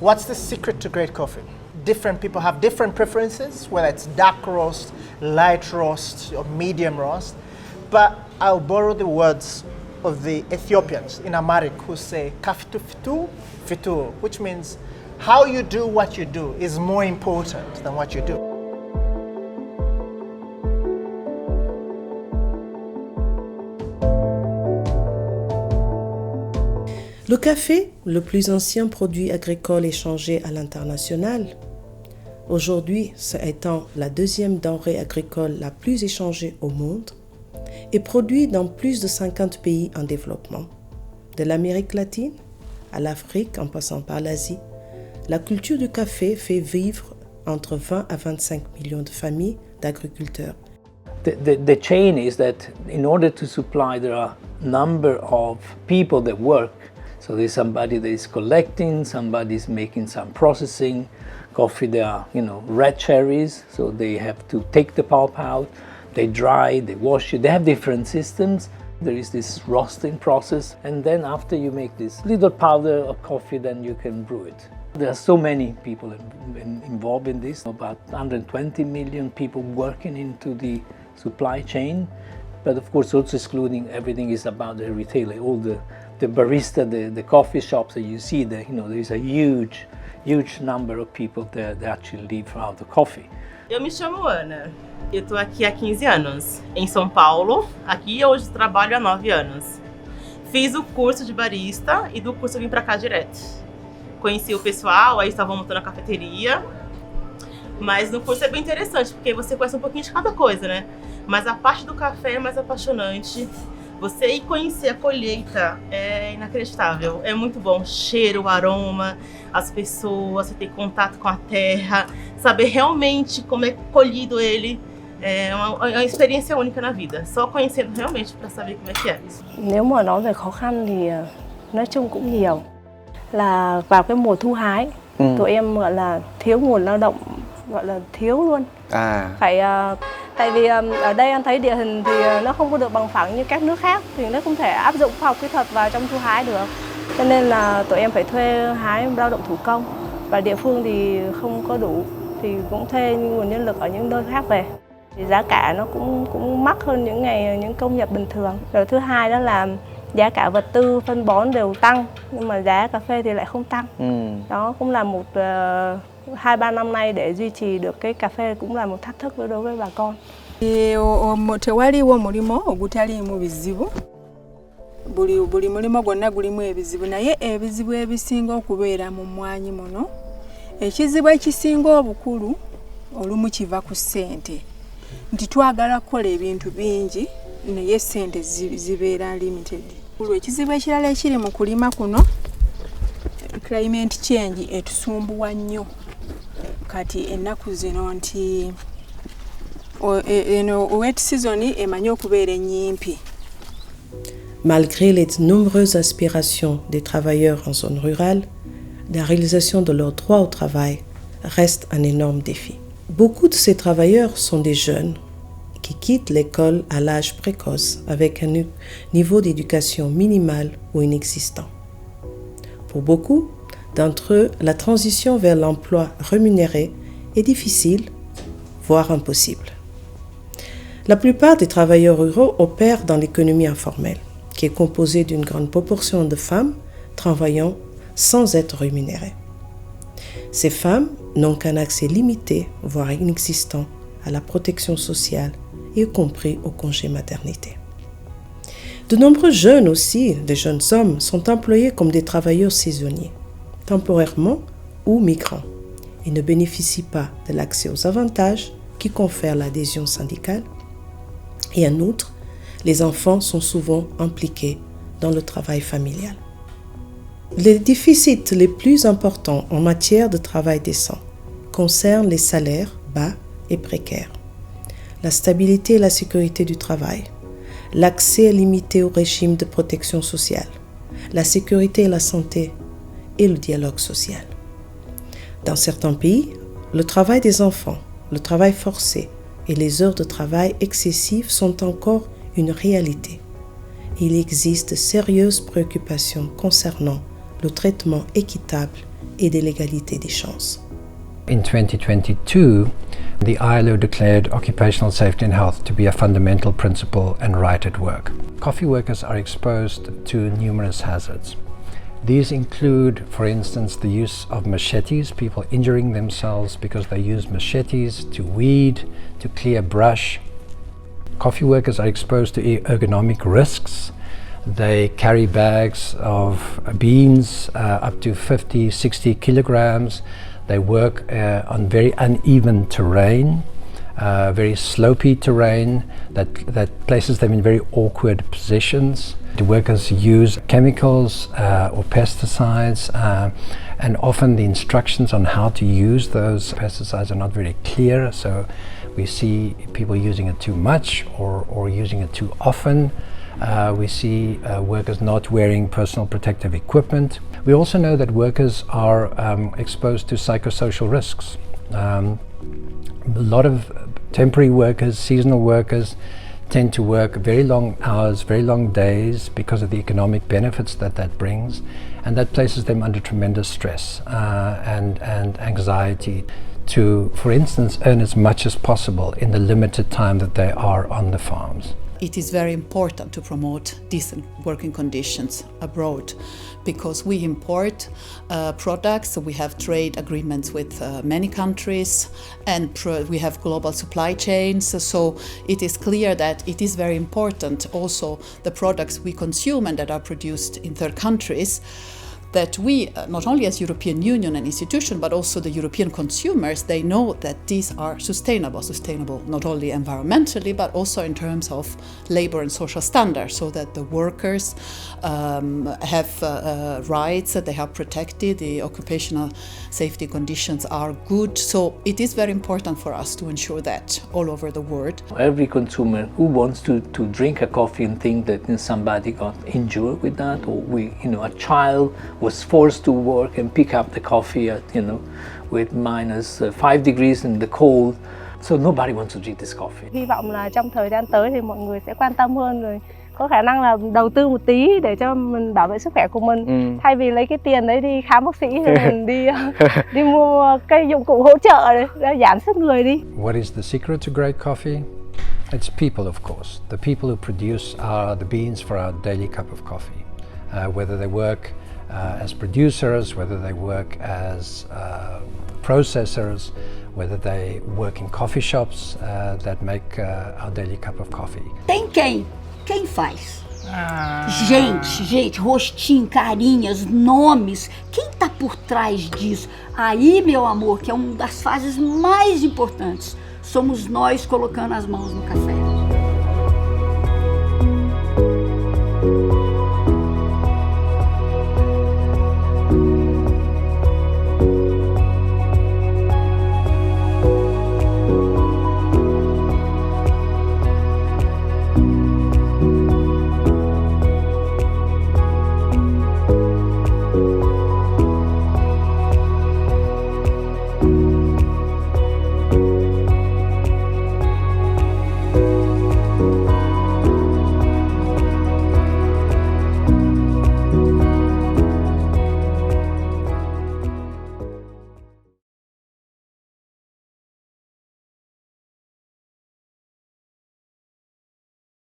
What's the secret to great coffee? Different people have different preferences, whether it's dark roast, light roast, or medium roast. But I'll borrow the words of the Ethiopians in Amharic who say kafitu fitu fitu, which means how you do what you do is more important than what you do. Le café, le plus ancien produit agricole échangé à l'international, aujourd'hui, ça étant la deuxième denrée agricole la plus échangée au monde, est produit dans plus de 50 pays en développement. De l'Amérique latine à l'Afrique en passant par l'Asie, la culture du café fait vivre entre 20 à 25 millions de familles d'agriculteurs. The chain is that in order to supply, there are a number of people that work. So there's somebody that is collecting, somebody's making some processing. Coffee, they are, red cherries, so they have to take the pulp out, they dry, they wash it, they have different systems. There is this roasting process, and then after you make this little powder of coffee, then you can brew it. There are so many people involved in this, about 120 million people working into the supply chain, but of course also excluding everything is about the retailer, all the barista, the coffee shops that you see there, there is a huge number of people there that actually live out the coffee. Eu me chamo Ana, eu estou aqui há 15 anos, em São Paulo, aqui hoje trabalho há 9 anos. Fiz o curso de barista e do curso eu vim para cá direto. Conheci o pessoal, aí estavam montando a cafeteria, mas no curso é bem interessante, porque você conhece um pouquinho de cada coisa, né? Mas a parte do café é mais apaixonante. Você ir conhecer a colheita é inacreditável, é muito bom. O cheiro, o aroma, as pessoas, você ter contato com a terra, saber realmente como é colhido ele, é uma experiência única na vida. Só conhecendo realmente para saber como é que é. Nếu mà nói về khó khăn thì nói chung cũng nhiều. Là vào cái mùa thu hái, tụi em gọi là thiếu nguồn lao động, gọi là thiếu luôn. Phải tại vì ở đây anh thấy địa hình thì nó không có được bằng phẳng như các nước khác, thì nó không thể áp dụng khoa học kỹ thuật vào trong thu hái được, cho nên là tụi em phải thuê hái lao động thủ công, và địa phương thì không có đủ thì cũng thuê nguồn nhân lực ở những nơi khác về, thì giá cả nó cũng mắc hơn những công nghiệp bình thường. Rồi thứ hai đó là giá cả vật tư phân bón đều tăng, nhưng mà giá cà phê thì lại không tăng. Đó cũng là một 2-3 năm nay để duy trì được cái cà phê cũng là một thách thức đối với bà con. Tewaliwo mulimo ogutaliimu bizibu. Buli mulimo gwonna gulimu ebizibu, naye ebizibu ebisinga okubeera mu mmwanyi muno, ekizibu ekisinga obukulu olumu kiva ku ssente, nti twagala kukola ebintu bingi naye ssente zibeera limited. Ekizibu ekirala ekiri mu kulima kuno, climate change etusumbuwa nnyo kati ennaku zino nti wet season emanyi okubeera ennyimpi. Malgré les nombreuses aspirations des travailleurs en zone rurale, la réalisation de leurs droits au travail reste un énorme défi. Beaucoup de ces travailleurs sont des jeunes qui quittent l'école à l'âge précoce avec un niveau d'éducation minimal ou inexistant. Pour beaucoup d'entre eux, la transition vers l'emploi rémunéré est difficile, voire impossible. La plupart des travailleurs ruraux opèrent dans l'économie informelle, qui est composée d'une grande proportion de femmes travaillant sans être rémunérées. Ces femmes n'ont qu'un accès limité, voire inexistant, à la protection sociale, y compris au congé maternité. De nombreux jeunes aussi, des jeunes hommes, sont employés comme des travailleurs saisonniers, temporairement ou migrants, et ne bénéficient pas de l'accès aux avantages qui confèrent l'adhésion syndicale. Et en outre, les enfants sont souvent impliqués dans le travail familial. Les déficits les plus importants en matière de travail décent concernent les salaires bas et précaires, la stabilité et la sécurité du travail, l'accès limité au régime de protection sociale, la sécurité et la santé et le dialogue social. Dans certains pays, le travail des enfants, le travail forcé et les heures de travail excessives sont encore une réalité. Il existe de sérieuses préoccupations concernant le traitement équitable et de l'égalité des chances. In 2022, the ILO declared occupational safety and health to be a fundamental principle and right at work. Coffee workers are exposed to numerous hazards. These include, for instance, the use of machetes, people injuring themselves because they use machetes to weed, to clear brush. Coffee workers are exposed to ergonomic risks. They carry bags of beans up to 50, 60 kilograms. They work on very uneven terrain, very slopey terrain that places them in very awkward positions. The workers use chemicals or pesticides, and often the instructions on how to use those pesticides are not very clear, so we see people using it too much or using it too often. We see workers not wearing personal protective equipment. We also know that workers are exposed to psychosocial risks. A lot of temporary workers, seasonal workers, tend to work very long hours, very long days because of the economic benefits that brings, and that places them under tremendous stress and anxiety to, for instance, earn as much as possible in the limited time that they are on the farms. It is very important to promote decent working conditions abroad because we import products, we have trade agreements with many countries, and we have global supply chains, so it is clear that it is very important also the products we consume and that are produced in third countries, that we, not only as European Union and institution, but also the European consumers, they know that these are sustainable not only environmentally, but also in terms of labor and social standards, so that the workers have rights, that they are protected, the occupational safety conditions are good. So it is very important for us to ensure that all over the world. Every consumer who wants to drink a coffee and think that somebody got injured with that, or a child was forced to work and pick up the coffee at, with minus 5 degrees in the cold. So nobody wants to drink this coffee. Hy vọng là trong thời gian tới thì mọi người sẽ quan tâm hơn rồi, có khả năng là đầu tư một tí để cho mình bảo vệ sức khỏe của mình. Thay vì lấy cái tiền đấy đi khám bác sĩ thì mình đi mua cây dụng cụ hỗ trợ để giảm sức người đi. What is the secret to great coffee? It's people, of course. The people who produce the beans for our daily cup of coffee. Whether they work as producers, whether they work as processors, whether they work in coffee shops that make our daily cup of coffee. Tem quem? Quem faz? Gente, rostinho, carinhas, nomes. Quem tá por trás disso? Aí, meu amor, que é uma das fases mais importantes, somos nós colocando as mãos no café.